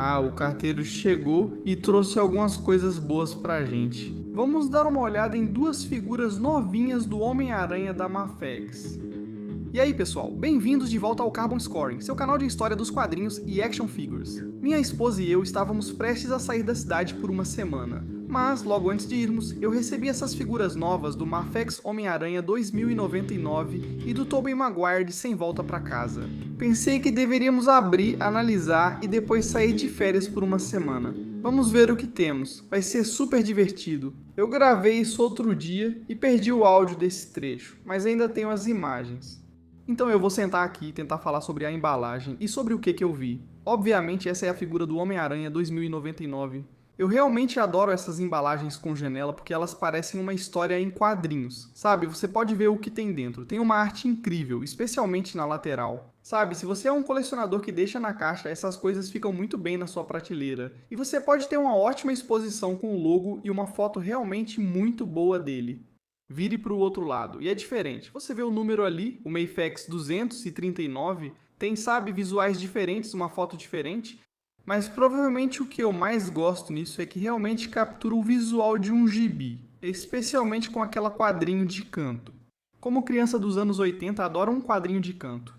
O carteiro chegou e trouxe algumas coisas boas pra gente. Vamos dar uma olhada em duas figuras novinhas do Homem-Aranha da Mafex. E aí pessoal, bem-vindos de volta ao Carbon Scoring, seu canal de história dos quadrinhos e action figures. Minha esposa e eu estávamos prestes a sair da cidade por uma semana, mas logo antes de irmos, eu recebi essas figuras novas do Mafex Homem-Aranha 2099 e do Tobey Maguire de Sem Volta Pra Casa. Pensei que deveríamos abrir, analisar e depois sair de férias por uma semana. Vamos ver o que temos, vai ser super divertido. Eu gravei isso outro dia e perdi o áudio desse trecho, mas ainda tenho as imagens. Então eu vou sentar aqui e tentar falar sobre a embalagem e sobre o que eu vi. Obviamente essa é a figura do Homem-Aranha 2099. Eu realmente adoro essas embalagens com janela porque elas parecem uma história em quadrinhos. Sabe, você pode ver o que tem dentro. Tem uma arte incrível, especialmente na lateral. Sabe, se você é um colecionador que deixa na caixa, essas coisas ficam muito bem na sua prateleira. E você pode ter uma ótima exposição com o logo e uma foto realmente muito boa dele. Vire para o outro lado, e é diferente. Você vê o número ali, o Mafex 239, tem, sabe, visuais diferentes, uma foto diferente, mas provavelmente o que eu mais gosto nisso é que realmente captura o visual de um gibi, especialmente com aquela quadrinho de canto. Como criança dos anos 80, adoro um quadrinho de canto.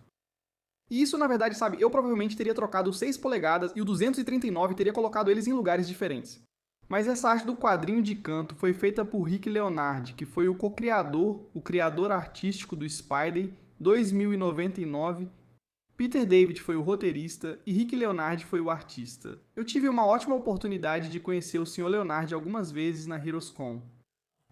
E isso, na verdade, sabe, eu provavelmente teria trocado o 6 polegadas e o 239 teria colocado eles em lugares diferentes. Mas essa arte do quadrinho de canto foi feita por Rick Leonardi, que foi o co-criador, o criador artístico do Spidey 2099. Peter David foi o roteirista e Rick Leonardi foi o artista. Eu tive uma ótima oportunidade de conhecer o Sr. Leonardi algumas vezes na HeroesCon.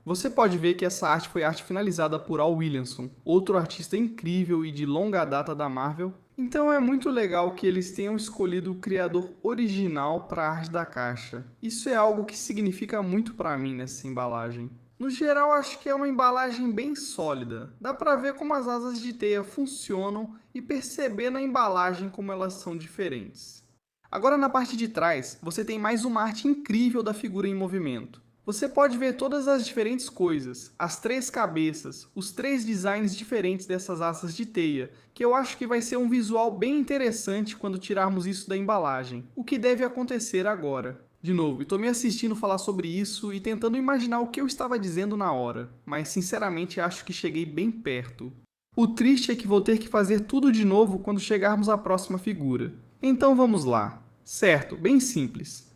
Você pode ver que essa arte foi arte finalizada por Al Williamson, outro artista incrível e de longa data da Marvel. Então é muito legal que eles tenham escolhido o criador original para a arte da caixa. Isso é algo que significa muito para mim nessa embalagem. No geral, acho que é uma embalagem bem sólida. Dá para ver como as asas de teia funcionam e perceber na embalagem como elas são diferentes. Agora na parte de trás, você tem mais uma arte incrível da figura em movimento. Você pode ver todas as diferentes coisas, as 3 cabeças, os 3 designs diferentes dessas asas de teia, que eu acho que vai ser um visual bem interessante quando tirarmos isso da embalagem, o que deve acontecer agora. De novo, estou me assistindo falar sobre isso e tentando imaginar o que eu estava dizendo na hora, mas sinceramente acho que cheguei bem perto. O triste é que vou ter que fazer tudo de novo quando chegarmos à próxima figura. Então vamos lá. Certo, bem simples.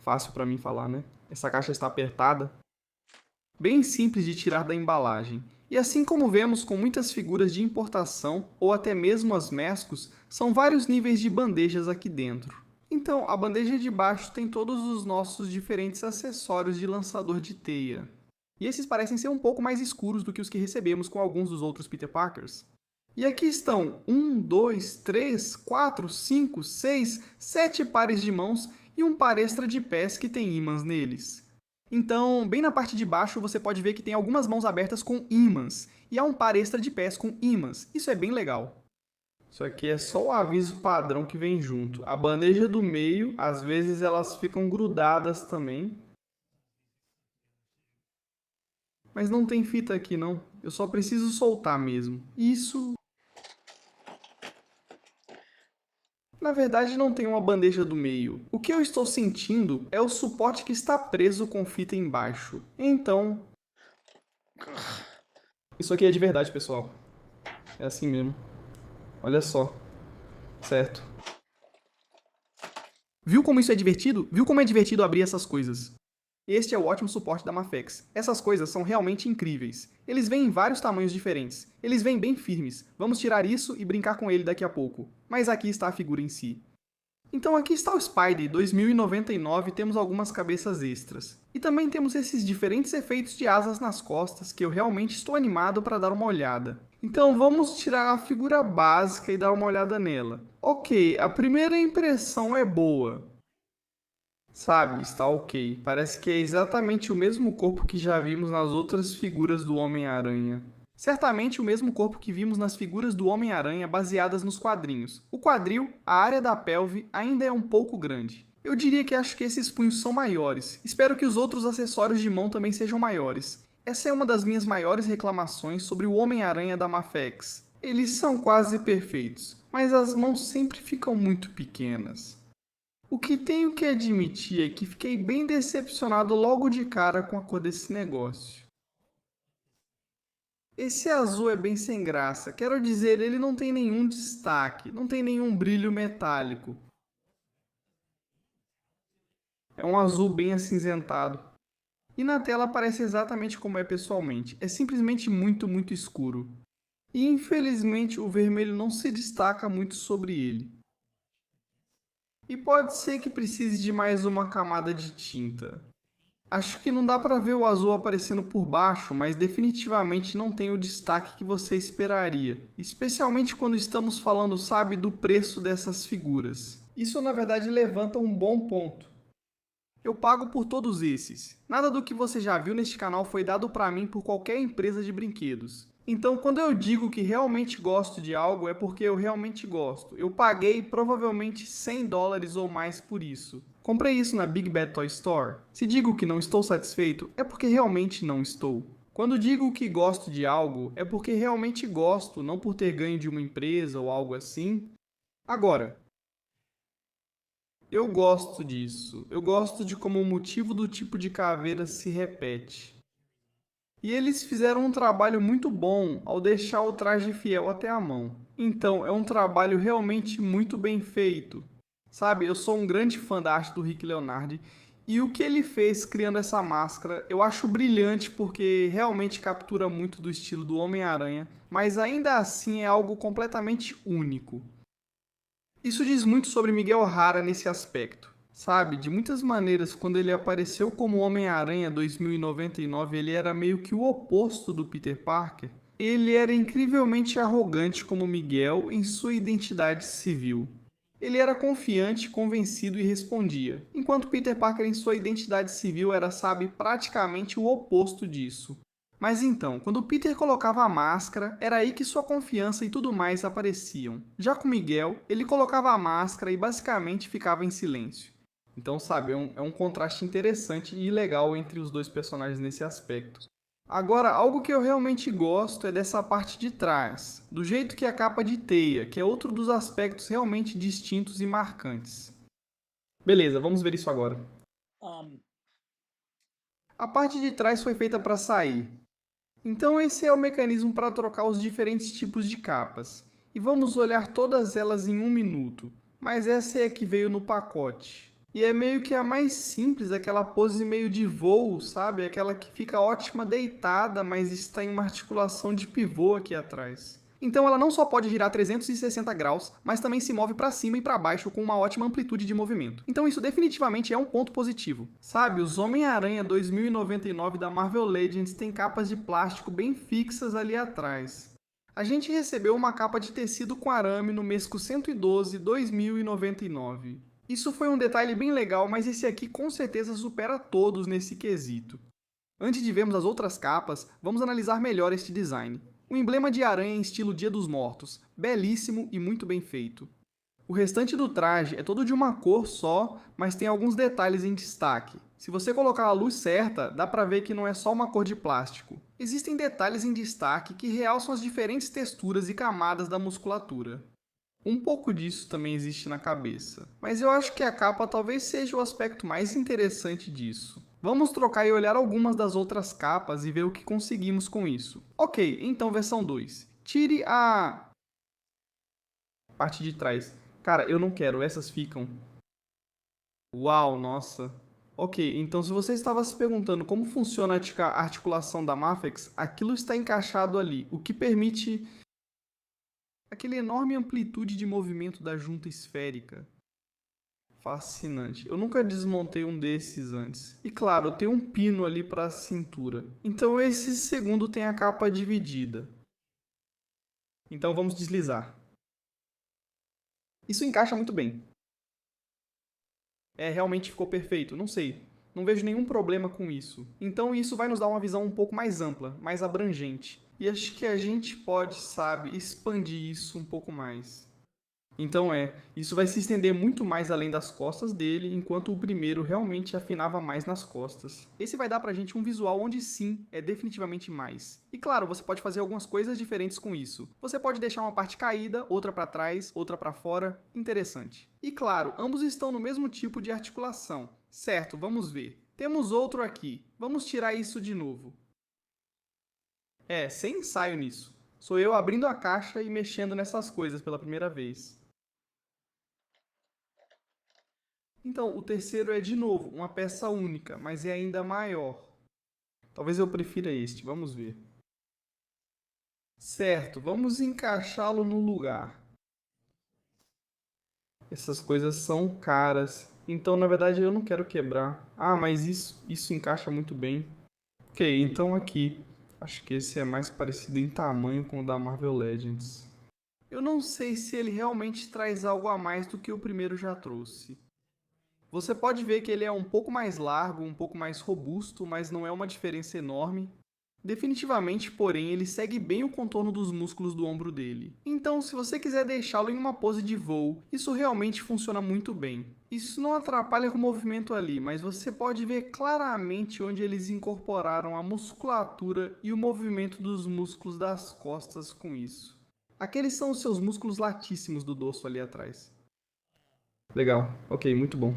Fácil para mim falar, né? Essa caixa está apertada. Bem simples de tirar da embalagem. E assim como vemos com muitas figuras de importação, ou até mesmo as Mescos, são vários níveis de bandejas aqui dentro. Então, a bandeja de baixo tem todos os nossos diferentes acessórios de lançador de teia. E esses parecem ser um pouco mais escuros do que os que recebemos com alguns dos outros Peter Parkers. E aqui estão 1, 2, 3, 4, 5, 6, 7 pares de mãos e um par extra de pés que tem ímãs neles. Então, bem na parte de baixo você pode ver que tem algumas mãos abertas com ímãs, e há um par extra de pés com ímãs. Isso é bem legal. Isso aqui é só o aviso padrão que vem junto. A bandeja do meio, às vezes elas ficam grudadas também. Mas não tem fita aqui não, eu só preciso soltar mesmo. Isso... Na verdade, não tem uma bandeja do meio. O que eu estou sentindo é o suporte que está preso com fita embaixo. Então... Isso aqui é de verdade, pessoal. É assim mesmo. Olha só. Certo. Viu como isso é divertido? Viu como é divertido abrir essas coisas? Este é o ótimo suporte da Mafex. Essas coisas são realmente incríveis. Eles vêm em vários tamanhos diferentes. Eles vêm bem firmes. Vamos tirar isso e brincar com ele daqui a pouco. Mas aqui está a figura em si. Então aqui está o Spidey 2099 e temos algumas cabeças extras. E também temos esses diferentes efeitos de asas nas costas que eu realmente estou animado para dar uma olhada. Então vamos tirar a figura básica e dar uma olhada nela. Ok, a primeira impressão é boa. Sabe, está ok. Parece que é exatamente o mesmo corpo que já vimos nas outras figuras do Homem-Aranha. Certamente o mesmo corpo que vimos nas figuras do Homem-Aranha baseadas nos quadrinhos. O quadril, a área da pelve, ainda é um pouco grande. Eu diria que acho que esses punhos são maiores. Espero que os outros acessórios de mão também sejam maiores. Essa é uma das minhas maiores reclamações sobre o Homem-Aranha da Mafex. Eles são quase perfeitos. mas as mãos sempre ficam muito pequenas. O que tenho que admitir é que fiquei bem decepcionado logo de cara com a cor desse negócio. Esse azul é bem sem graça, quero dizer, ele não tem nenhum destaque, não tem nenhum brilho metálico. É um azul bem acinzentado. E na tela parece exatamente como é pessoalmente, é simplesmente muito escuro. E infelizmente o vermelho não se destaca muito sobre ele. E pode ser que precise de mais uma camada de tinta. Acho que não dá para ver o azul aparecendo por baixo, mas definitivamente não tem o destaque que você esperaria, especialmente quando estamos falando, sabe, do preço dessas figuras. Isso na verdade levanta um bom ponto. Eu pago por todos esses. Nada do que você já viu neste canal foi dado para mim por qualquer empresa de brinquedos. Então, quando eu digo que realmente gosto de algo, é porque eu realmente gosto. Eu paguei provavelmente $100 ou mais por isso. Comprei isso na Big Bad Toy Store. Se digo que não estou satisfeito, é porque realmente não estou. Quando digo que gosto de algo, é porque realmente gosto, não por ter ganho de uma empresa ou algo assim. Agora, eu gosto disso. Eu gosto de como o motivo do tipo de caveira se repete. E eles fizeram um trabalho muito bom ao deixar o traje fiel até a mão. Então, é um trabalho realmente muito bem feito. Sabe, eu sou um grande fã da arte do Rick Leonardi e o que ele fez criando essa máscara eu acho brilhante porque realmente captura muito do estilo do Homem-Aranha, mas ainda assim é algo completamente único. Isso diz muito sobre Miguel O'Hara nesse aspecto. Sabe, de muitas maneiras, quando ele apareceu como Homem-Aranha 2099, ele era meio que o oposto do Peter Parker. Ele era incrivelmente arrogante como Miguel em sua identidade civil. Ele era confiante, convencido e respondia, enquanto Peter Parker em sua identidade civil era, sabe, praticamente o oposto disso. Mas então, quando Peter colocava a máscara, era aí que sua confiança e tudo mais apareciam. Já com Miguel, ele colocava a máscara e basicamente ficava em silêncio. Então, sabe, é um contraste interessante e legal entre os dois personagens nesse aspecto. Agora, algo que eu realmente gosto é dessa parte de trás, do jeito que a capa de teia, que é outro dos aspectos realmente distintos e marcantes. Beleza, vamos ver isso agora. A parte de trás foi feita para sair. Então esse é o mecanismo para trocar os diferentes tipos de capas. E vamos olhar todas elas em um minuto. Mas essa é a que veio no pacote. E é meio que a mais simples, aquela pose meio de voo, sabe? Aquela que fica ótima deitada, mas está em uma articulação de pivô aqui atrás. Então ela não só pode girar 360 graus, mas também se move para cima e para baixo com uma ótima amplitude de movimento. Então isso definitivamente é um ponto positivo. Sabe, os Homem-Aranha 2099 da Marvel Legends têm capas de plástico bem fixas ali atrás. A gente recebeu uma capa de tecido com arame no Mesco 112-2099. Isso foi um detalhe bem legal, mas esse aqui com certeza supera todos nesse quesito. Antes de vermos as outras capas, vamos analisar melhor este design. Um emblema de aranha em estilo Dia dos Mortos, belíssimo e muito bem feito. O restante do traje é todo de uma cor só, mas tem alguns detalhes em destaque. Se você colocar a luz certa, dá pra ver que não é só uma cor de plástico. Existem detalhes em destaque que realçam as diferentes texturas e camadas da musculatura. Um pouco disso também existe na cabeça, mas eu acho que a capa talvez seja o aspecto mais interessante disso. Vamos trocar e olhar algumas das outras capas e ver o que conseguimos com isso. Ok, então versão 2. Tire a parte de trás. Cara, eu não quero, essas ficam. Uau, nossa. Ok, então se você estava se perguntando como funciona a articulação da Mafex, aquilo está encaixado ali, o que permite aquela enorme amplitude de movimento da junta esférica. Fascinante. Eu nunca desmontei um desses antes. E claro, tem um pino ali para a cintura. Então esse segundo tem a capa dividida. Então vamos deslizar. Isso encaixa muito bem. Realmente ficou perfeito. Não sei. Não vejo nenhum problema com isso. Então isso vai nos dar uma visão um pouco mais ampla, mais abrangente. E acho que a gente pode, sabe, expandir isso um pouco mais. Então isso vai se estender muito mais além das costas dele, enquanto o primeiro realmente afinava mais nas costas. Esse vai dar pra gente um visual onde sim, é definitivamente mais. E claro, você pode fazer algumas coisas diferentes com isso. Você pode deixar uma parte caída, outra pra trás, outra pra fora, interessante. E claro, ambos estão no mesmo tipo de articulação. Certo, vamos ver. Temos outro aqui. Vamos tirar isso de novo. Sem ensaio nisso. Sou eu abrindo a caixa e mexendo nessas coisas pela primeira vez. Então, o terceiro é de novo uma peça única, mas é ainda maior. Talvez eu prefira este, vamos ver. Certo, vamos encaixá-lo no lugar. Essas coisas são caras, então na verdade eu não quero quebrar. Ah, mas isso encaixa muito bem. Ok, então aqui. Acho que esse é mais parecido em tamanho com o da Marvel Legends. Eu não sei se ele realmente traz algo a mais do que o primeiro já trouxe. Você pode ver que ele é um pouco mais largo, um pouco mais robusto, mas não é uma diferença enorme. Definitivamente, porém, ele segue bem o contorno dos músculos do ombro dele. Então, se você quiser deixá-lo em uma pose de voo, isso realmente funciona muito bem. Isso não atrapalha o movimento ali, mas você pode ver claramente onde eles incorporaram a musculatura e o movimento dos músculos das costas com isso. Aqueles são os seus músculos latíssimos do dorso ali atrás. Legal, ok, muito bom.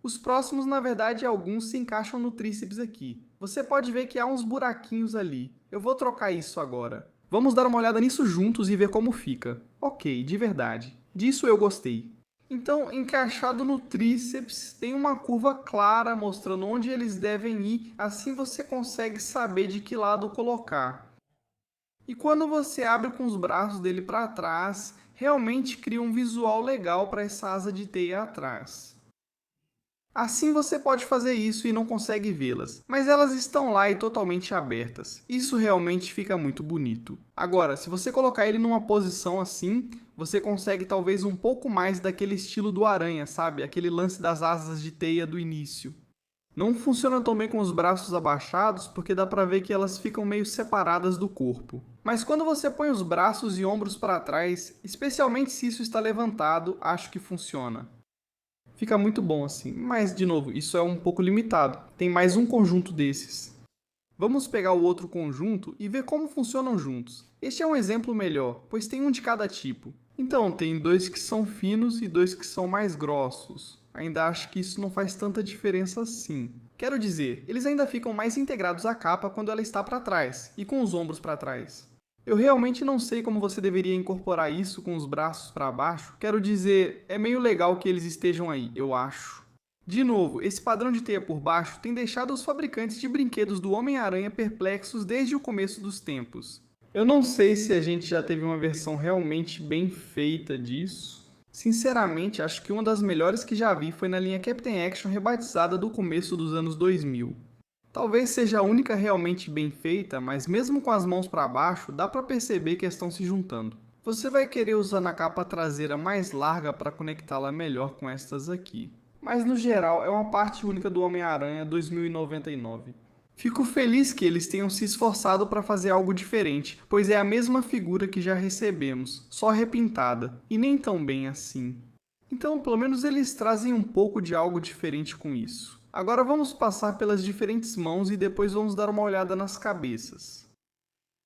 Os próximos, na verdade, alguns se encaixam no tríceps aqui. Você pode ver que há uns buraquinhos ali. Eu vou trocar isso agora. Vamos dar uma olhada nisso juntos e ver como fica. Ok, de verdade. Disso eu gostei. Então, encaixado no tríceps, tem uma curva clara mostrando onde eles devem ir, assim você consegue saber de que lado colocar. E quando você abre com os braços dele para trás, realmente cria um visual legal para essa asa de teia atrás. Assim você pode fazer isso e não consegue vê-las, mas elas estão lá e totalmente abertas. Isso realmente fica muito bonito. Agora, se você colocar ele numa posição assim, você consegue talvez um pouco mais daquele estilo do aranha, sabe? Aquele lance das asas de teia do início. Não funciona tão bem com os braços abaixados porque dá pra ver que elas ficam meio separadas do corpo. Mas quando você põe os braços e ombros para trás, especialmente se isso está levantado, acho que funciona. Fica muito bom assim, mas de novo, isso é um pouco limitado. Tem mais um conjunto desses. Vamos pegar o outro conjunto e ver como funcionam juntos. Este é um exemplo melhor, pois tem um de cada tipo. Então, tem dois que são finos e dois que são mais grossos. Ainda acho que isso não faz tanta diferença assim. Quero dizer, eles ainda ficam mais integrados à capa quando ela está para trás, e com os ombros para trás. Eu realmente não sei como você deveria incorporar isso com os braços para baixo. Quero dizer, é meio legal que eles estejam aí, eu acho. De novo, esse padrão de teia por baixo tem deixado os fabricantes de brinquedos do Homem-Aranha perplexos desde o começo dos tempos. Eu não sei se a gente já teve uma versão realmente bem feita disso. Sinceramente, acho que uma das melhores que já vi foi na linha Captain Action rebatizada do começo dos anos 2000. Talvez seja a única realmente bem feita, mas mesmo com as mãos para baixo, dá para perceber que estão se juntando. Você vai querer usar a capa traseira mais larga para conectá-la melhor com estas aqui. Mas no geral, é uma parte única do Homem-Aranha 2099. Fico feliz que eles tenham se esforçado para fazer algo diferente, pois é a mesma figura que já recebemos, só repintada, e nem tão bem assim. Então, pelo menos eles trazem um pouco de algo diferente com isso. Agora vamos passar pelas diferentes mãos e depois vamos dar uma olhada nas cabeças.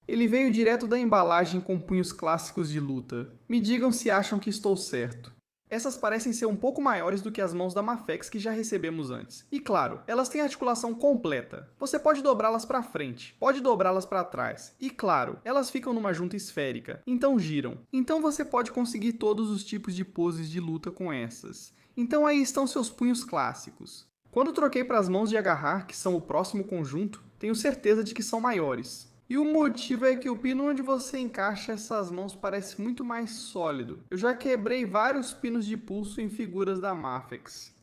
Ele veio direto da embalagem com punhos clássicos de luta. Me digam se acham que estou certo. Essas parecem ser um pouco maiores do que as mãos da Mafex que já recebemos antes. E claro, elas têm articulação completa. Você pode dobrá-las para frente, pode dobrá-las para trás. E claro, elas ficam numa junta esférica, então giram. Então você pode conseguir todos os tipos de poses de luta com essas. Então aí estão seus punhos clássicos. Quando troquei para as mãos de agarrar, que são o próximo conjunto, tenho certeza de que são maiores. E o motivo é que o pino onde você encaixa essas mãos parece muito mais sólido. Eu já quebrei vários pinos de pulso em figuras da Mafex.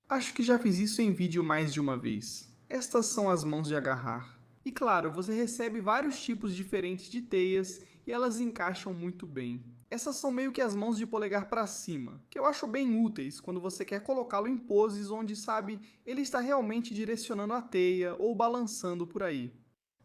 Acho que já fiz isso em vídeo mais de uma vez. Estas são as mãos de agarrar. E claro, você recebe vários tipos diferentes de teias e elas encaixam muito bem. Essas são meio que as mãos de polegar para cima, que eu acho bem úteis quando você quer colocá-lo em poses onde, sabe, ele está realmente direcionando a teia ou balançando por aí.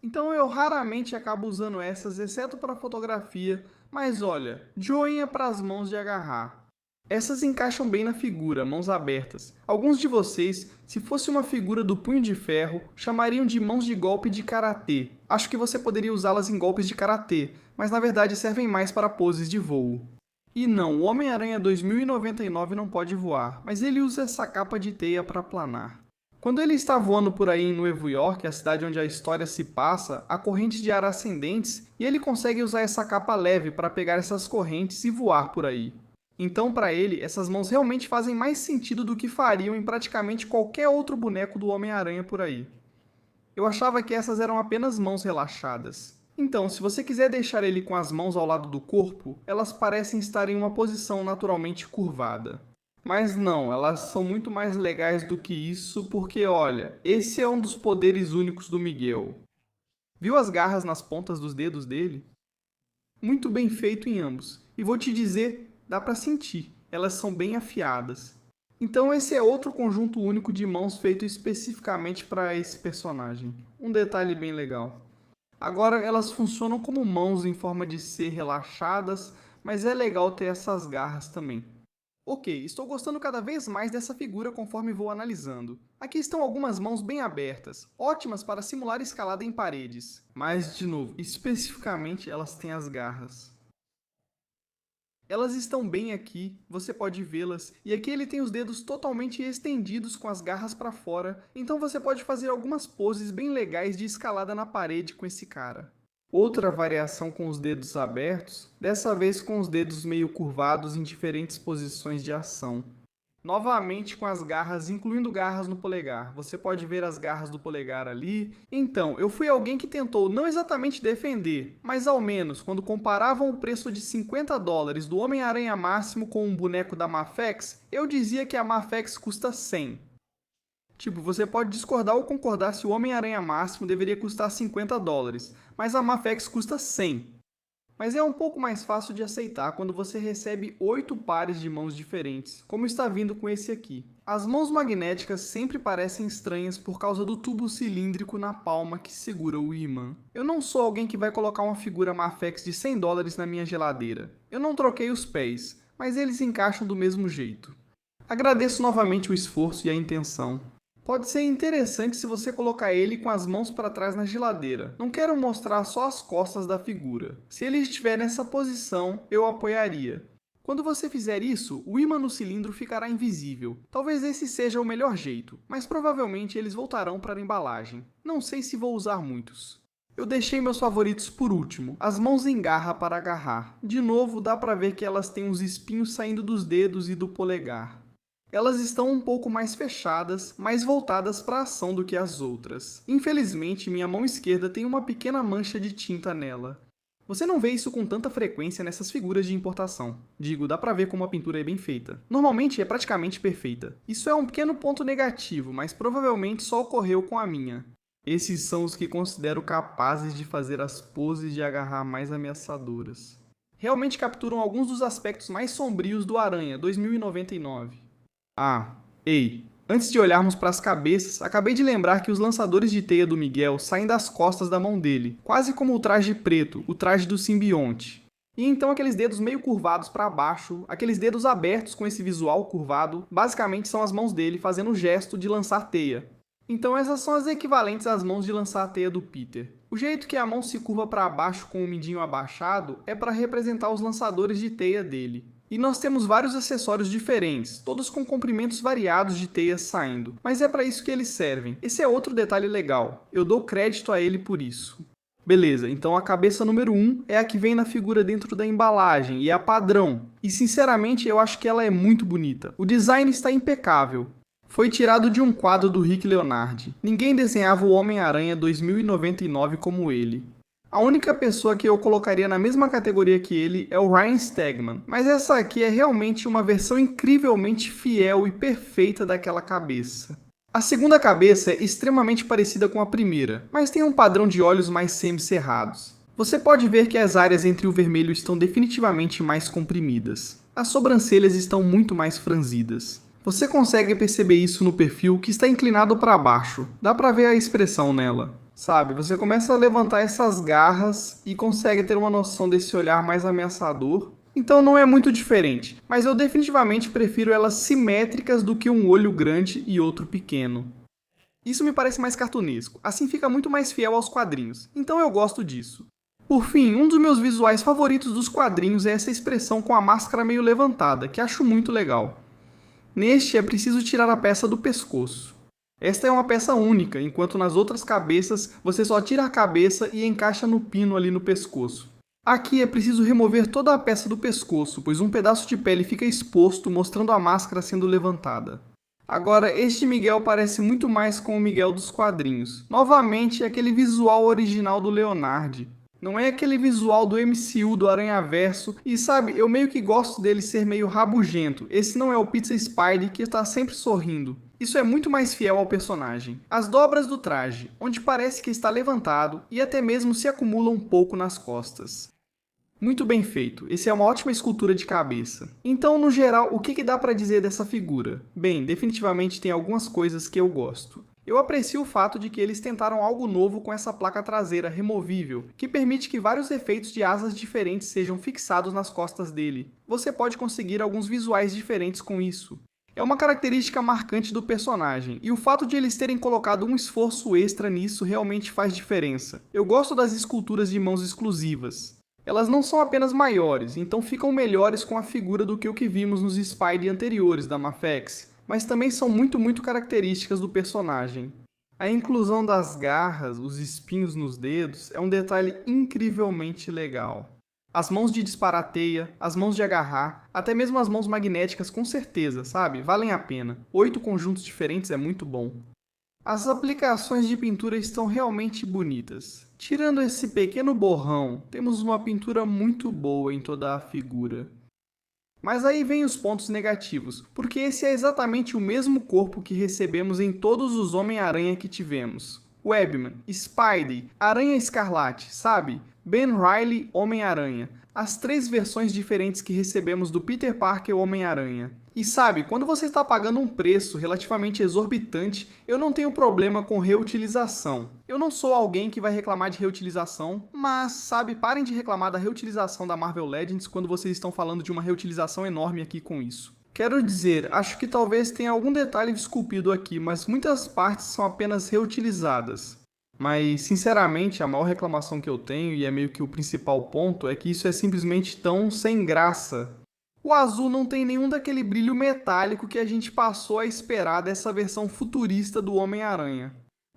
Então eu raramente acabo usando essas, exceto para fotografia, Mas olha, joinha para as mãos de agarrar. Essas encaixam bem na figura, mãos abertas. Alguns de vocês, se fosse uma figura do Punho de Ferro, chamariam de mãos de golpe de karatê. Acho que você poderia usá-las em golpes de karatê, mas na verdade servem mais para poses de voo. E não, o Homem-Aranha 2099 não pode voar, mas ele usa essa capa de teia para planar. Quando ele está voando por aí em Nova York, a cidade onde a história se passa, há correntes de ar ascendentes e ele consegue usar essa capa leve para pegar essas correntes e voar por aí. Então, para ele, essas mãos realmente fazem mais sentido do que fariam em praticamente qualquer outro boneco do Homem-Aranha por aí. Eu achava que essas eram apenas mãos relaxadas. Então, se você quiser deixar ele com as mãos ao lado do corpo, elas parecem estar em uma posição naturalmente curvada. Mas não, elas são muito mais legais do que isso, porque olha, esse é um dos poderes únicos do Miguel. Viu as garras nas pontas dos dedos dele? Muito bem feito em ambos. E vou te dizer, dá pra sentir, elas são bem afiadas. Então esse é outro conjunto único de mãos feito especificamente para esse personagem. Um detalhe bem legal. Agora elas funcionam como mãos em forma de ser relaxadas, mas é legal ter essas garras também. Ok, estou gostando cada vez mais dessa figura conforme vou analisando. Aqui estão algumas mãos bem abertas, ótimas para simular escalada em paredes. Mas, de novo, especificamente elas têm as garras. Elas estão bem aqui, você pode vê-las, e aqui ele tem os dedos totalmente estendidos com as garras para fora, então você pode fazer algumas poses bem legais de escalada na parede com esse cara. Outra variação com os dedos abertos, dessa vez com os dedos meio curvados em diferentes posições de ação. Novamente com as garras, incluindo garras no polegar. Você pode ver as garras do polegar ali. Então, eu fui alguém que tentou não exatamente defender, mas ao menos, quando comparavam o preço de $50 do Homem-Aranha Máximo com um boneco da Mafex, eu dizia que a Mafex custa 100. Tipo, você pode discordar ou concordar se o Homem-Aranha Máximo deveria custar $50, mas a Mafex custa 100. Mas é um pouco mais fácil de aceitar quando você recebe 8 pares de mãos diferentes, como está vindo com esse aqui. As mãos magnéticas sempre parecem estranhas por causa do tubo cilíndrico na palma que segura o ímã. Eu não sou alguém que vai colocar uma figura Mafex de $100 na minha geladeira. Eu não troquei os pés, mas eles encaixam do mesmo jeito. Agradeço novamente o esforço e a intenção. Pode ser interessante se você colocar ele com as mãos para trás na geladeira. Não quero mostrar só as costas da figura. Se ele estiver nessa posição, eu apoiaria. Quando você fizer isso, o ímã no cilindro ficará invisível. Talvez esse seja o melhor jeito, mas provavelmente eles voltarão para a embalagem. Não sei se vou usar muitos. Eu deixei meus favoritos por último, as mãos em garra para agarrar. De novo, dá para ver que elas têm uns espinhos saindo dos dedos e do polegar. Elas estão um pouco mais fechadas, mais voltadas para a ação do que as outras. Infelizmente, minha mão esquerda tem uma pequena mancha de tinta nela. Você não vê isso com tanta frequência nessas figuras de importação. Digo, dá pra ver como a pintura é bem feita. Normalmente é praticamente perfeita. Isso é um pequeno ponto negativo, mas provavelmente só ocorreu com a minha. Esses são os que considero capazes de fazer as poses de agarrar mais ameaçadoras. Realmente capturam alguns dos aspectos mais sombrios do Aranha 2099. Ei, antes de olharmos para as cabeças, acabei de lembrar que os lançadores de teia do Miguel saem das costas da mão dele, quase como o traje preto, o traje do simbionte. E então aqueles dedos meio curvados para baixo, aqueles dedos abertos com esse visual curvado, basicamente são as mãos dele fazendo o gesto de lançar teia. Então essas são as equivalentes às mãos de lançar a teia do Peter. O jeito que a mão se curva para baixo com o mindinho abaixado é para representar os lançadores de teia dele. E nós temos vários acessórios diferentes, todos com comprimentos variados de teias saindo, mas é para isso que eles servem. Esse é outro detalhe legal, eu dou crédito a ele por isso. Beleza, então a cabeça número 1 é a que vem na figura dentro da embalagem e é a padrão. E sinceramente eu acho que ela é muito bonita. O design está impecável. Foi tirado de um quadro do Rick Leonardi. Ninguém desenhava o Homem-Aranha 2099 como ele. A única pessoa que eu colocaria na mesma categoria que ele é o Ryan Stegman, mas essa aqui é realmente uma versão incrivelmente fiel e perfeita daquela cabeça. A segunda cabeça é extremamente parecida com a primeira, mas tem um padrão de olhos mais semicerrados. Você pode ver que as áreas entre o vermelho estão definitivamente mais comprimidas. As sobrancelhas estão muito mais franzidas. Você consegue perceber isso no perfil que está inclinado para baixo, dá para ver a expressão nela. Sabe, você começa a levantar essas garras e consegue ter uma noção desse olhar mais ameaçador. Então não é muito diferente, mas eu definitivamente prefiro elas simétricas do que um olho grande e outro pequeno. Isso me parece mais cartunesco, assim fica muito mais fiel aos quadrinhos, então eu gosto disso. Por fim, um dos meus visuais favoritos dos quadrinhos é essa expressão com a máscara meio levantada, que acho muito legal. Neste é preciso tirar a peça do pescoço. Esta é uma peça única, enquanto nas outras cabeças você só tira a cabeça e encaixa no pino ali no pescoço. Aqui é preciso remover toda a peça do pescoço, pois um pedaço de pele fica exposto, mostrando a máscara sendo levantada. Agora, este Miguel parece muito mais com o Miguel dos quadrinhos. Novamente, é aquele visual original do Leonard. Não é aquele visual do MCU, do Aranhaverso. E sabe, eu meio que gosto dele ser meio rabugento. Esse não é o Pizza Spidey que está sempre sorrindo. Isso é muito mais fiel ao personagem. As dobras do traje, onde parece que está levantado e até mesmo se acumulam um pouco nas costas. Muito bem feito, esse é uma ótima escultura de cabeça. Então, no geral, o que dá pra dizer dessa figura? Bem, definitivamente tem algumas coisas que eu gosto. Eu aprecio o fato de que eles tentaram algo novo com essa placa traseira removível, que permite que vários efeitos de asas diferentes sejam fixados nas costas dele. Você pode conseguir alguns visuais diferentes com isso. É uma característica marcante do personagem, e o fato de eles terem colocado um esforço extra nisso realmente faz diferença. Eu gosto das esculturas de mãos exclusivas. Elas não são apenas maiores, então ficam melhores com a figura do que o que vimos nos Spidey anteriores da Mafex, mas também são muito características do personagem. A inclusão das garras, os espinhos nos dedos, é um detalhe incrivelmente legal. As mãos de disparar a teia, as mãos de agarrar, até mesmo as mãos magnéticas com certeza, sabe? Valem a pena. 8 conjuntos diferentes é muito bom. As aplicações de pintura estão realmente bonitas. Tirando esse pequeno borrão, temos uma pintura muito boa em toda a figura. Mas aí vem os pontos negativos, porque esse é exatamente o mesmo corpo que recebemos em todos os Homem-Aranha que tivemos. Webman, Spidey, Aranha Escarlate, sabe? Ben Reilly, Homem-Aranha. As 3 versões diferentes que recebemos do Peter Parker Homem-Aranha. E sabe, quando você está pagando um preço relativamente exorbitante, eu não tenho problema com reutilização. Eu não sou alguém que vai reclamar de reutilização, mas, sabe, parem de reclamar da reutilização da Marvel Legends quando vocês estão falando de uma reutilização enorme aqui com isso. Quero dizer, acho que talvez tenha algum detalhe esculpido aqui, mas muitas partes são apenas reutilizadas. Mas, sinceramente, a maior reclamação que eu tenho, e é meio que o principal ponto, é que isso é simplesmente tão sem graça. O azul não tem nenhum daquele brilho metálico que a gente passou a esperar dessa versão futurista do Homem-Aranha.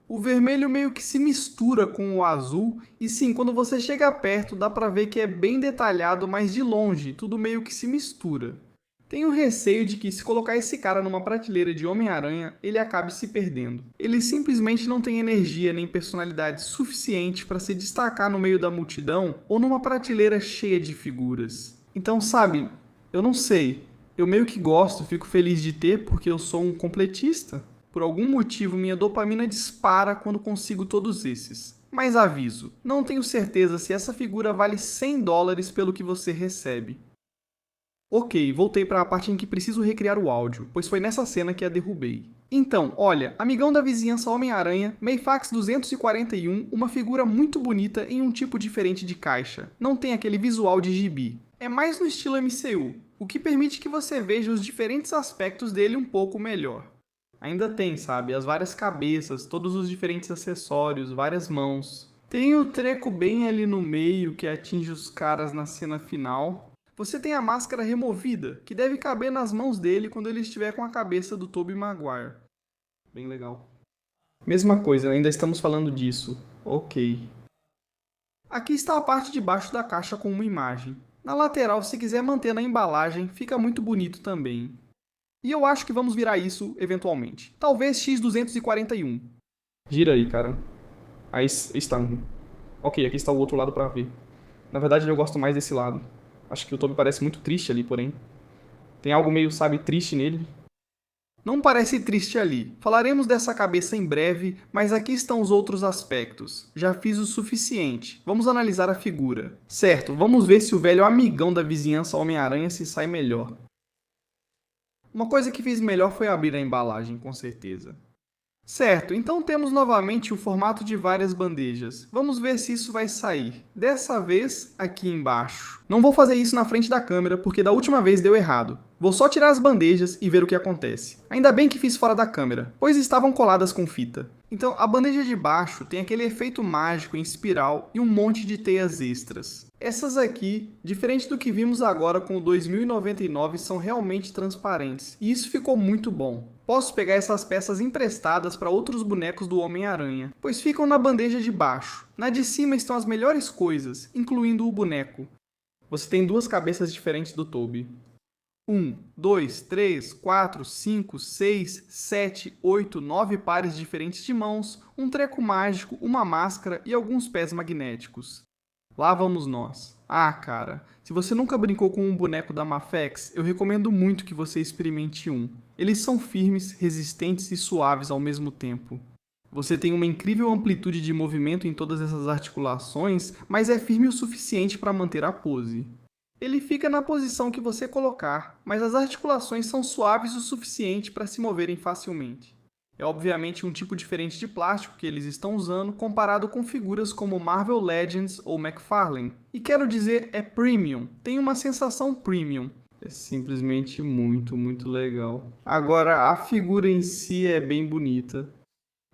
O vermelho meio que se mistura com o azul, e sim, quando você chega perto dá pra ver que é bem detalhado, mas de longe tudo meio que se mistura. Tenho receio de que se colocar esse cara numa prateleira de Homem-Aranha, ele acabe se perdendo. Ele simplesmente não tem energia nem personalidade suficiente para se destacar no meio da multidão ou numa prateleira cheia de figuras. Então, sabe, eu não sei. Eu meio que gosto, fico feliz de ter porque eu sou um completista. Por algum motivo, minha dopamina dispara quando consigo todos esses. Mas aviso, não tenho certeza se essa figura vale $100 pelo que você recebe. Ok, voltei para a parte em que preciso recriar o áudio, pois foi nessa cena que a derrubei. Então, olha, amigão da vizinhança Homem-Aranha, Mayfax 241, uma figura muito bonita em um tipo diferente de caixa. Não tem aquele visual de gibi. É mais no estilo MCU, o que permite que você veja os diferentes aspectos dele um pouco melhor. Ainda tem, sabe, as várias cabeças, todos os diferentes acessórios, várias mãos. Tem o treco bem ali no meio que atinge os caras na cena final. Você tem a máscara removida, que deve caber nas mãos dele quando ele estiver com a cabeça do Tobey Maguire. Bem legal. Mesma coisa, ainda estamos falando disso. Ok. Aqui está a parte de baixo da caixa com uma imagem. Na lateral, se quiser manter na embalagem, fica muito bonito também. E eu acho que vamos virar isso eventualmente. Talvez X241. Gira aí, cara. Aí está. Ok, aqui está o outro lado para ver. Na verdade, eu gosto mais desse lado. Acho que o Tobey parece muito triste ali, porém. Tem algo meio, sabe, triste nele. Não parece triste ali. Falaremos dessa cabeça em breve, mas aqui estão os outros aspectos. Já fiz o suficiente. Vamos analisar a figura. Certo, vamos ver se o velho amigão da vizinhança Homem-Aranha se sai melhor. Uma coisa que fiz melhor foi abrir a embalagem, com certeza. Certo, então temos novamente o formato de várias bandejas. Vamos ver se isso vai sair. Dessa vez, aqui embaixo. Não vou fazer isso na frente da câmera, porque da última vez deu errado. Vou só tirar as bandejas e ver o que acontece. Ainda bem que fiz fora da câmera, pois estavam coladas com fita. Então, a bandeja de baixo tem aquele efeito mágico em espiral e um monte de teias extras. Essas aqui, diferente do que vimos agora com o 2099, são realmente transparentes, e isso ficou muito bom. Posso pegar essas peças emprestadas para outros bonecos do Homem-Aranha, pois ficam na bandeja de baixo. Na de cima estão as melhores coisas, incluindo o boneco. Você tem duas cabeças diferentes do Tobey. 1, 2, 3, 4, 5, 6, 7, 8, 9 pares diferentes de mãos, um treco mágico, uma máscara e alguns pés magnéticos. Lá vamos nós. Ah, cara, se você nunca brincou com um boneco da Mafex, eu recomendo muito que você experimente um. Eles são firmes, resistentes e suaves ao mesmo tempo. Você tem uma incrível amplitude de movimento em todas essas articulações, mas é firme o suficiente para manter a pose. Ele fica na posição que você colocar, mas as articulações são suaves o suficiente para se moverem facilmente. É obviamente um tipo diferente de plástico que eles estão usando comparado com figuras como Marvel Legends ou McFarlane. E quero dizer, é premium, tem uma sensação premium. É simplesmente muito, muito legal. Agora, a figura em si é bem bonita.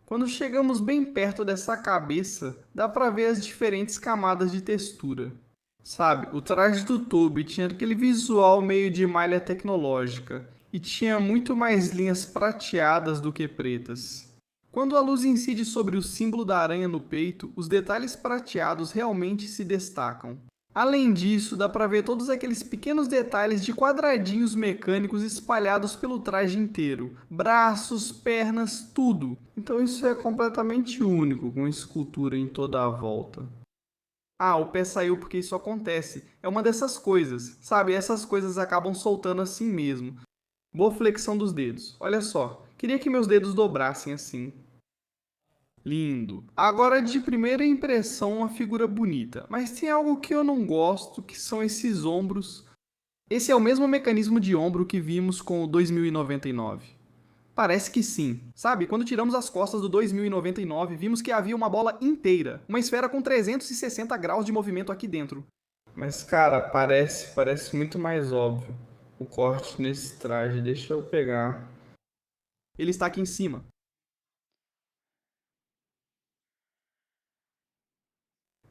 Quando chegamos bem perto dessa cabeça, dá para ver as diferentes camadas de textura. Sabe, o traje do Tobey tinha aquele visual meio de malha tecnológica e tinha muito mais linhas prateadas do que pretas. Quando a luz incide sobre o símbolo da aranha no peito, os detalhes prateados realmente se destacam. Além disso, dá para ver todos aqueles pequenos detalhes de quadradinhos mecânicos espalhados pelo traje inteiro. Braços, pernas, tudo. Então isso é completamente único, com escultura em toda a volta. Ah, o pé saiu porque isso acontece. É uma dessas coisas, sabe? Essas coisas acabam soltando assim mesmo. Boa flexão dos dedos. Olha só, queria que meus dedos dobrassem assim. Lindo. Agora, de primeira impressão, uma figura bonita. Mas tem algo que eu não gosto, que são esses ombros. Esse é o mesmo mecanismo de ombro que vimos com o 2099. Parece que sim. Sabe, quando tiramos as costas do 2099, vimos que havia uma bola inteira, uma esfera com 360 graus de movimento aqui dentro. Mas, cara, parece muito mais óbvio o corte nesse traje. Deixa eu pegar. Ele está aqui em cima.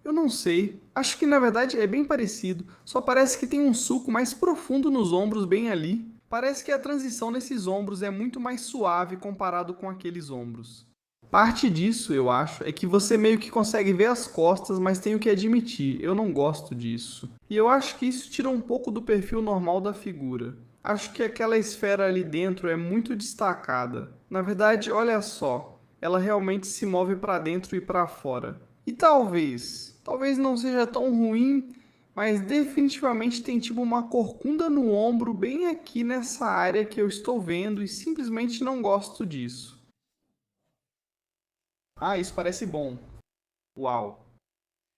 Eu não sei. Acho que na verdade é bem parecido. Só parece que tem um sulco mais profundo nos ombros bem ali. Parece que a transição nesses ombros é muito mais suave comparado com aqueles ombros. Parte disso, eu acho, é que você meio que consegue ver as costas, mas tenho que admitir, eu não gosto disso. E eu acho que isso tira um pouco do perfil normal da figura. Acho que aquela esfera ali dentro é muito destacada. Na verdade, olha só, ela realmente se move para dentro e para fora. E talvez não seja tão ruim, mas definitivamente tem tipo uma corcunda no ombro bem aqui nessa área que eu estou vendo e simplesmente não gosto disso. Ah, isso parece bom. Uau.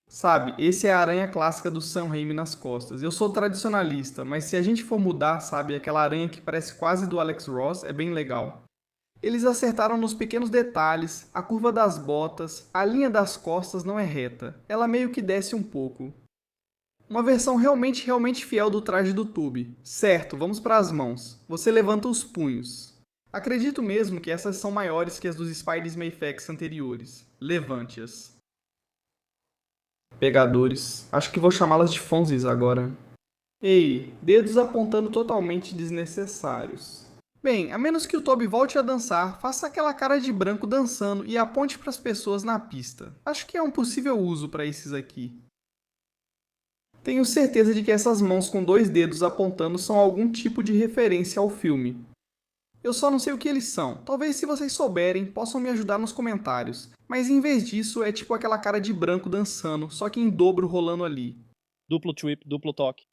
Sabe, esse é a aranha clássica do Sam Raimi nas costas. Eu sou tradicionalista, mas se a gente for mudar, sabe, aquela aranha que parece quase do Alex Ross é bem legal. Eles acertaram nos pequenos detalhes, a curva das botas, a linha das costas não é reta. Ela meio que desce um pouco. Uma versão realmente fiel do traje do Tobey. Certo, vamos para as mãos. Você levanta os punhos. Acredito mesmo que essas são maiores que as dos Spidey's Mayfax anteriores. Levante-as. Pegadores. Acho que vou chamá-las de Fonzes agora. Ei, dedos apontando totalmente desnecessários. Bem, a menos que o Tobey volte a dançar, faça aquela cara de branco dançando e aponte para as pessoas na pista. Acho que é um possível uso para esses aqui. Tenho certeza de que essas mãos com 2 dedos apontando são algum tipo de referência ao filme. Eu só não sei o que eles são. Talvez se vocês souberem, possam me ajudar nos comentários. Mas em vez disso, é tipo aquela cara de branco dançando, só que em dobro rolando ali. Duplo trip, duplo toque.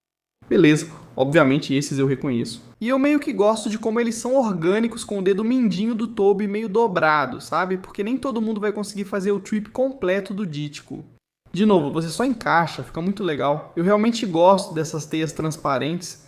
Beleza, obviamente esses eu reconheço. E eu meio que gosto de como eles são orgânicos com o dedo mindinho do Tobey meio dobrado, sabe? Porque nem todo mundo vai conseguir fazer o trip completo do Dítico. De novo, você só encaixa, fica muito legal. Eu realmente gosto dessas teias transparentes.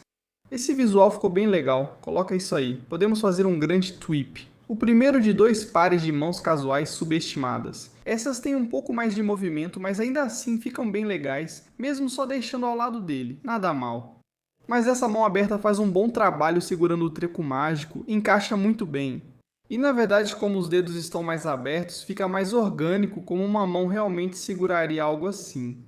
Esse visual ficou bem legal, coloca isso aí. Podemos fazer um grande tweep. O primeiro de dois pares de mãos casuais subestimadas. Essas têm um pouco mais de movimento, mas ainda assim ficam bem legais, mesmo só deixando ao lado dele, nada mal. Mas essa mão aberta faz um bom trabalho segurando o treco mágico, encaixa muito bem. E na verdade, como os dedos estão mais abertos, fica mais orgânico como uma mão realmente seguraria algo assim.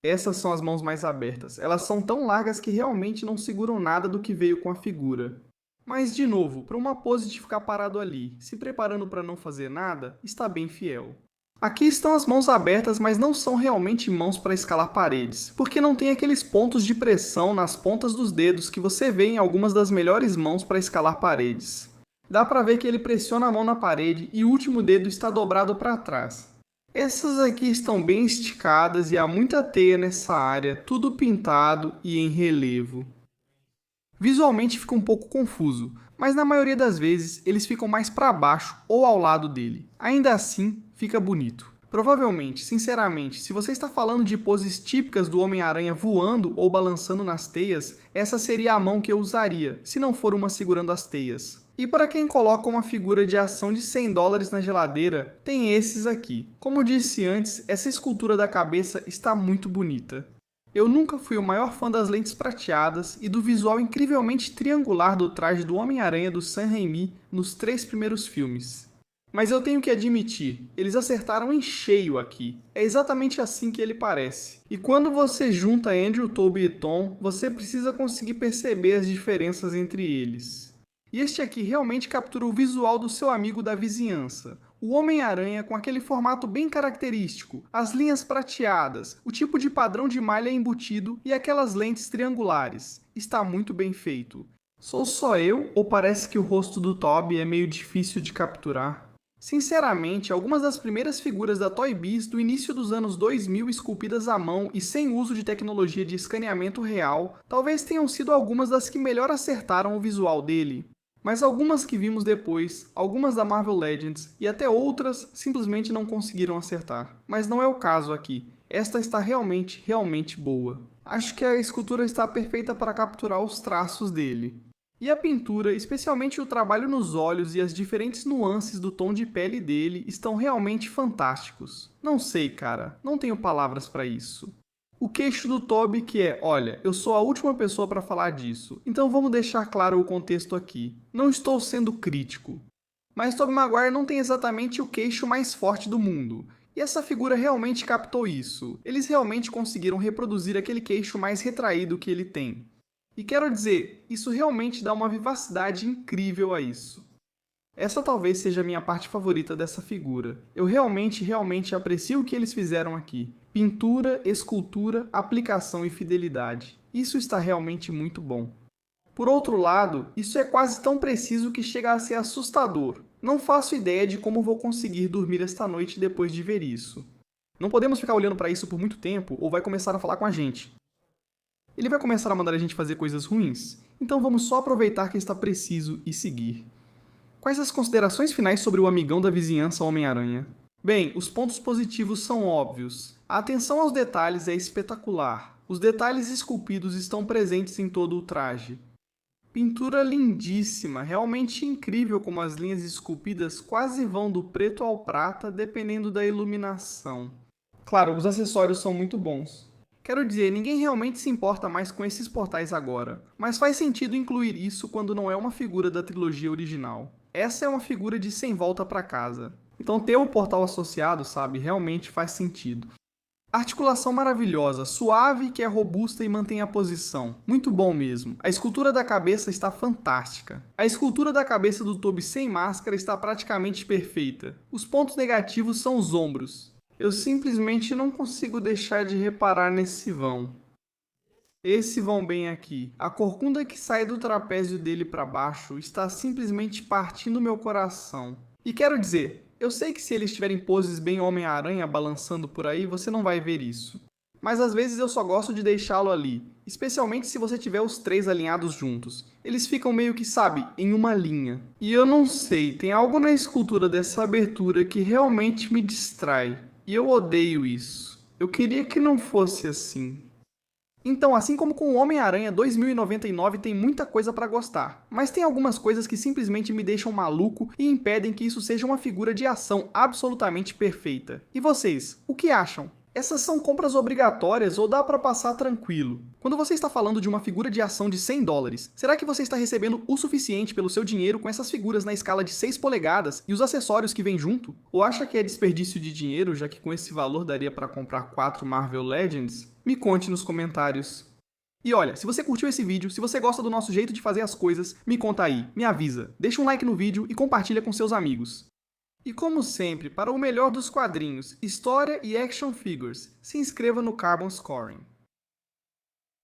Essas são as mãos mais abertas. Elas são tão largas que realmente não seguram nada do que veio com a figura. Mas, de novo, para uma pose de ficar parado ali, se preparando para não fazer nada, está bem fiel. Aqui estão as mãos abertas, mas não são realmente mãos para escalar paredes, porque não tem aqueles pontos de pressão nas pontas dos dedos que você vê em algumas das melhores mãos para escalar paredes. Dá para ver que ele pressiona a mão na parede e o último dedo está dobrado para trás. Essas aqui estão bem esticadas e há muita teia nessa área, tudo pintado e em relevo. Visualmente fica um pouco confuso, mas na maioria das vezes eles ficam mais para baixo ou ao lado dele. Ainda assim, fica bonito. Provavelmente, sinceramente, se você está falando de poses típicas do Homem-Aranha voando ou balançando nas teias, essa seria a mão que eu usaria, se não for uma segurando as teias. E para quem coloca uma figura de ação de $100 na geladeira, tem esses aqui. Como disse antes, essa escultura da cabeça está muito bonita. Eu nunca fui o maior fã das lentes prateadas e do visual incrivelmente triangular do traje do Homem-Aranha do Sam Raimi nos 3 primeiros filmes. Mas eu tenho que admitir, eles acertaram em cheio aqui. É exatamente assim que ele parece. E quando você junta Andrew, Tobey e Tom, você precisa conseguir perceber as diferenças entre eles. E este aqui realmente captura o visual do seu amigo da vizinhança. O Homem-Aranha com aquele formato bem característico, as linhas prateadas, o tipo de padrão de malha embutido e aquelas lentes triangulares. Está muito bem feito. Sou só eu ou parece que o rosto do Tobey é meio difícil de capturar? Sinceramente, algumas das primeiras figuras da Toy Biz do início dos anos 2000 esculpidas à mão e sem uso de tecnologia de escaneamento real, talvez tenham sido algumas das que melhor acertaram o visual dele. Mas algumas que vimos depois, algumas da Marvel Legends e até outras simplesmente não conseguiram acertar. Mas não é o caso aqui. Esta está realmente boa. Acho que a escultura está perfeita para capturar os traços dele. E a pintura, especialmente o trabalho nos olhos e as diferentes nuances do tom de pele dele, estão realmente fantásticos. Não sei, cara, não tenho palavras para isso. O queixo do Tobey que é, olha, eu sou a última pessoa para falar disso, então vamos deixar claro o contexto aqui. Não estou sendo crítico. Mas Tobey Maguire não tem exatamente o queixo mais forte do mundo. E essa figura realmente captou isso. Eles realmente conseguiram reproduzir aquele queixo mais retraído que ele tem. E quero dizer, isso realmente dá uma vivacidade incrível a isso. Essa talvez seja a minha parte favorita dessa figura. Eu realmente aprecio o que eles fizeram aqui. Pintura, escultura, aplicação e fidelidade. Isso está realmente muito bom. Por outro lado, isso é quase tão preciso que chega a ser assustador. Não faço ideia de como vou conseguir dormir esta noite depois de ver isso. Não podemos ficar olhando para isso por muito tempo ou vai começar a falar com a gente. Ele vai começar a mandar a gente fazer coisas ruins, então vamos só aproveitar que está preciso e seguir. Quais as considerações finais sobre o amigão da vizinhança Homem-Aranha? Bem, os pontos positivos são óbvios. A atenção aos detalhes é espetacular. Os detalhes esculpidos estão presentes em todo o traje. Pintura lindíssima, realmente incrível como as linhas esculpidas quase vão do preto ao prata dependendo da iluminação. Claro, os acessórios são muito bons. Quero dizer, ninguém realmente se importa mais com esses portais agora, mas faz sentido incluir isso quando não é uma figura da trilogia original. Essa é uma figura de sem volta para casa. Então ter o portal associado, sabe, realmente faz sentido. Articulação maravilhosa, suave que é robusta e mantém a posição. Muito bom mesmo. A escultura da cabeça está fantástica. A escultura da cabeça do Tobey sem máscara está praticamente perfeita. Os pontos negativos são os ombros. Eu simplesmente não consigo deixar de reparar nesse vão. Esse vão bem aqui. A corcunda que sai do trapézio dele para baixo está simplesmente partindo meu coração. E quero dizer, eu sei que se eles tiverem poses bem Homem-Aranha balançando por aí, você não vai ver isso. Mas às vezes eu só gosto de deixá-lo ali, especialmente se você tiver os 3 alinhados juntos. Eles ficam meio que, sabe, em uma linha. E eu não sei, tem algo na escultura dessa abertura que realmente me distrai. E eu odeio isso. Eu queria que não fosse assim. Então, assim como com o Homem-Aranha 2099 tem muita coisa pra gostar, mas tem algumas coisas que simplesmente me deixam maluco e impedem que isso seja uma figura de ação absolutamente perfeita. E vocês, o que acham? Essas são compras obrigatórias ou dá pra passar tranquilo? Quando você está falando de uma figura de ação de $100, será que você está recebendo o suficiente pelo seu dinheiro com essas figuras na escala de 6 polegadas e os acessórios que vêm junto? Ou acha que é desperdício de dinheiro, já que com esse valor daria pra comprar 4 Marvel Legends? Me conte nos comentários. E olha, se você curtiu esse vídeo, se você gosta do nosso jeito de fazer as coisas, me conta aí, me avisa, deixa um like no vídeo e compartilha com seus amigos. E como sempre, para o melhor dos quadrinhos, história e action figures, se inscreva no Carbon Scoring.